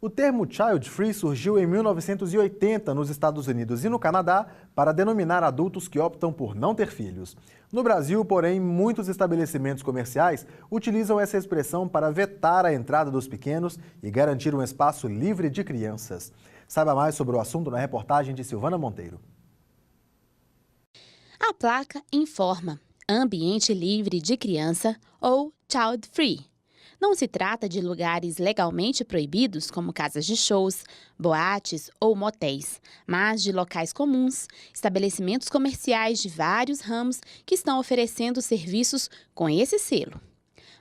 O termo child free surgiu em 1980 nos Estados Unidos e no Canadá para denominar adultos que optam por não ter filhos. No Brasil, porém, muitos estabelecimentos comerciais utilizam essa expressão para vetar a entrada dos pequenos e garantir um espaço livre de crianças. Saiba mais sobre o assunto na reportagem de Silvana Monteiro. A placa informa ambiente livre de criança ou child free. Não se trata de lugares legalmente proibidos, como casas de shows, boates ou motéis, mas de locais comuns, estabelecimentos comerciais de vários ramos que estão oferecendo serviços com esse selo.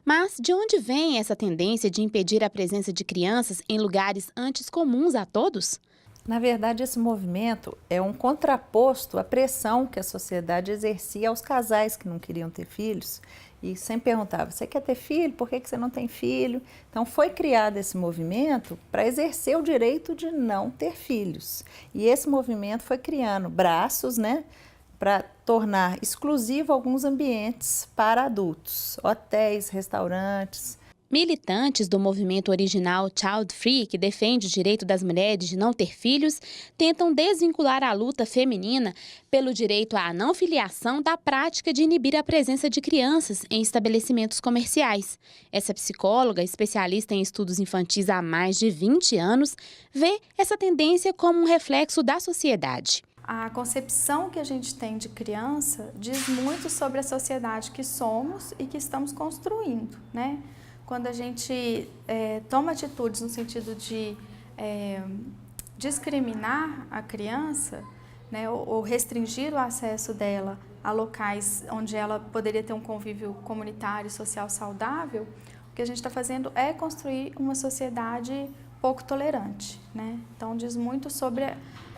Mas de onde vem essa tendência de impedir a presença de crianças em lugares antes comuns a todos? Na verdade, esse movimento é um contraposto à pressão que a sociedade exercia aos casais que não queriam ter filhos e sempre perguntava, você quer ter filho? Por que você não tem filho? Então foi criado esse movimento para exercer o direito de não ter filhos. E esse movimento foi criando braços, para tornar exclusivo alguns ambientes para adultos, hotéis, restaurantes. Militantes do movimento original Child Free, que defende o direito das mulheres de não ter filhos, tentam desvincular a luta feminina pelo direito à não filiação da prática de inibir a presença de crianças em estabelecimentos comerciais. Essa psicóloga, especialista em estudos infantis há mais de 20 anos, vê essa tendência como um reflexo da sociedade. A concepção que a gente tem de criança diz muito sobre a sociedade que somos e que estamos construindo, Quando a gente toma atitudes no sentido de discriminar a criança, ou restringir o acesso dela a locais onde ela poderia ter um convívio comunitário e social saudável, o que a gente está fazendo é construir uma sociedade pouco tolerante. Então, diz muito sobre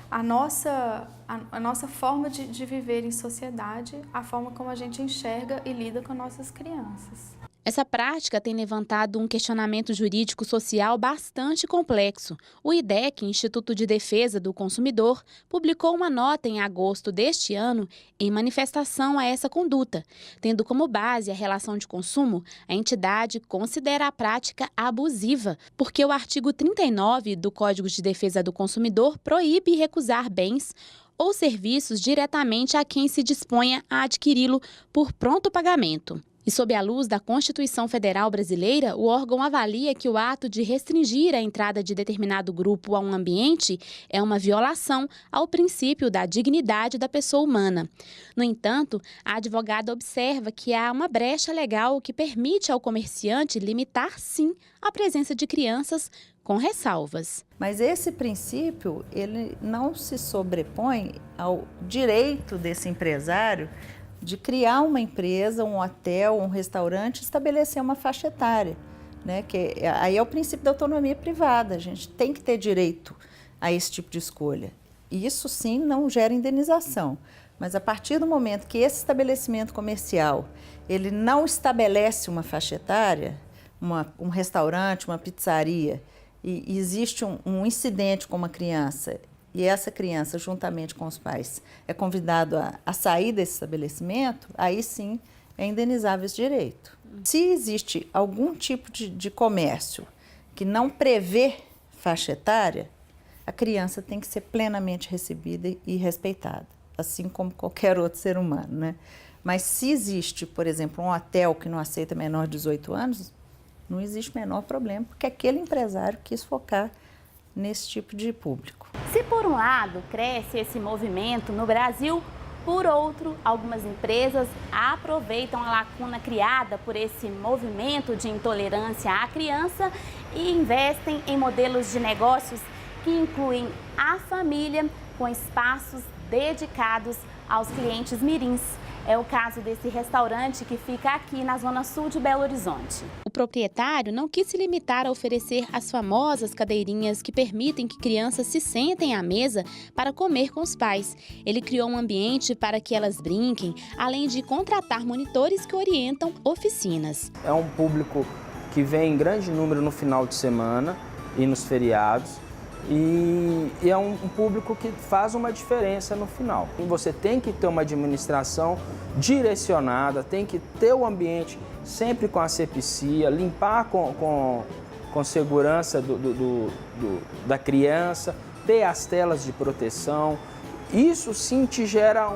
a nossa forma de viver em sociedade, a forma como a gente enxerga e lida com nossas crianças. Essa prática tem levantado um questionamento jurídico-social bastante complexo. O IDEC, Instituto de Defesa do Consumidor, publicou uma nota em agosto deste ano em manifestação a essa conduta. Tendo como base a relação de consumo, a entidade considera a prática abusiva, porque o artigo 39 do Código de Defesa do Consumidor proíbe recusar bens ou serviços diretamente a quem se disponha a adquiri-lo por pronto pagamento. E sob a luz da Constituição Federal Brasileira, o órgão avalia que o ato de restringir a entrada de determinado grupo a um ambiente é uma violação ao princípio da dignidade da pessoa humana. No entanto, a advogada observa que há uma brecha legal que permite ao comerciante limitar, sim, a presença de crianças com ressalvas. Mas esse princípio, ele não se sobrepõe ao direito desse empresário de criar uma empresa, um hotel, um restaurante, estabelecer uma faixa etária, que aí é o princípio da autonomia privada, a gente tem que ter direito a esse tipo de escolha. E isso sim não gera indenização, mas a partir do momento que esse estabelecimento comercial, ele não estabelece uma faixa etária, um restaurante, uma pizzaria, e existe um incidente com uma criança, e essa criança, juntamente com os pais, é convidado a sair desse estabelecimento, aí sim é indenizável esse direito. Se existe algum tipo de comércio que não prevê faixa etária, a criança tem que ser plenamente recebida e respeitada, assim como qualquer outro ser humano, Mas se existe, por exemplo, um hotel que não aceita menor de 18 anos, não existe o menor problema, porque aquele empresário quis focar nesse tipo de público. Se por um lado cresce esse movimento no Brasil, por outro, algumas empresas aproveitam a lacuna criada por esse movimento de intolerância à criança e investem em modelos de negócios que incluem a família com espaços dedicados aos clientes mirins. É o caso desse restaurante que fica aqui na zona sul de Belo Horizonte. O proprietário não quis se limitar a oferecer as famosas cadeirinhas que permitem que crianças se sentem à mesa para comer com os pais. Ele criou um ambiente para que elas brinquem, além de contratar monitores que orientam oficinas. É um público que vem em grande número no final de semana e nos feriados. E é um público que faz uma diferença no final. E você tem que ter uma administração direcionada, tem que ter o ambiente sempre com asepsia, limpar com com segurança da criança, ter as telas de proteção. Isso sim te gera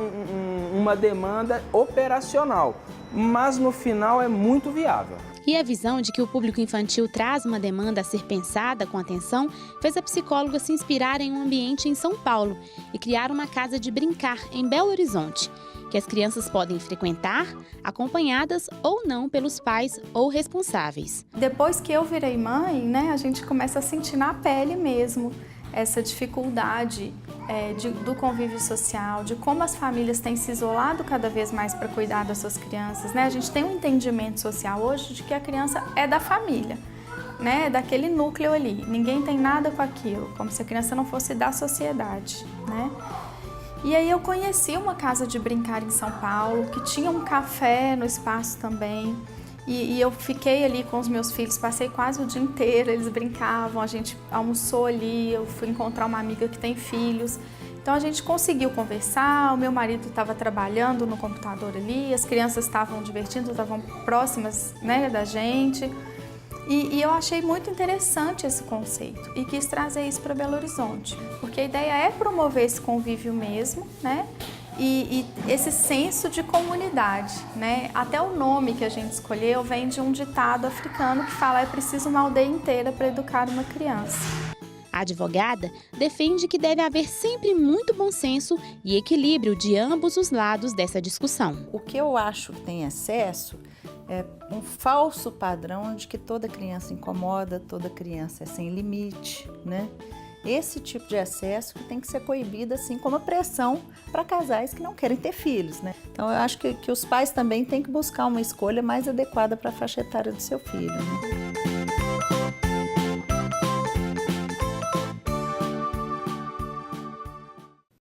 uma demanda operacional, mas no final é muito viável. E a visão de que o público infantil traz uma demanda a ser pensada com atenção fez a psicóloga se inspirar em um ambiente em São Paulo e criar uma casa de brincar em Belo Horizonte, que as crianças podem frequentar, acompanhadas ou não pelos pais ou responsáveis. Depois que eu virei mãe, né, a gente começa a sentir na pele mesmo essa dificuldade do convívio social, de como as famílias têm se isolado cada vez mais para cuidar das suas crianças, né? A gente tem um entendimento social hoje de que a criança é da família, né? Daquele núcleo ali, ninguém tem nada com aquilo, como se a criança não fosse da sociedade, né? E aí eu conheci uma casa de brincar em São Paulo, que tinha um café no espaço também. E eu fiquei ali com os meus filhos, passei quase o dia inteiro, eles brincavam, a gente almoçou ali, eu fui encontrar uma amiga que tem filhos. Então a gente conseguiu conversar, o meu marido estava trabalhando no computador ali, as crianças estavam divertindo, estavam próximas, né, da gente. E eu achei muito interessante esse conceito e quis trazer isso para Belo Horizonte, porque a ideia é promover esse convívio mesmo, né? E esse senso de comunidade, né? Até o nome que a gente escolheu vem de um ditado africano que fala: é preciso uma aldeia inteira para educar uma criança. A advogada defende que deve haver sempre muito bom senso e equilíbrio de ambos os lados dessa discussão. O que eu acho que tem excesso é um falso padrão de que toda criança incomoda, toda criança é sem limite, né? Esse tipo de excesso que tem que ser coibido, assim como a pressão para casais que não querem ter filhos, né? Então eu acho que os pais também têm que buscar uma escolha mais adequada para a faixa etária do seu filho, né?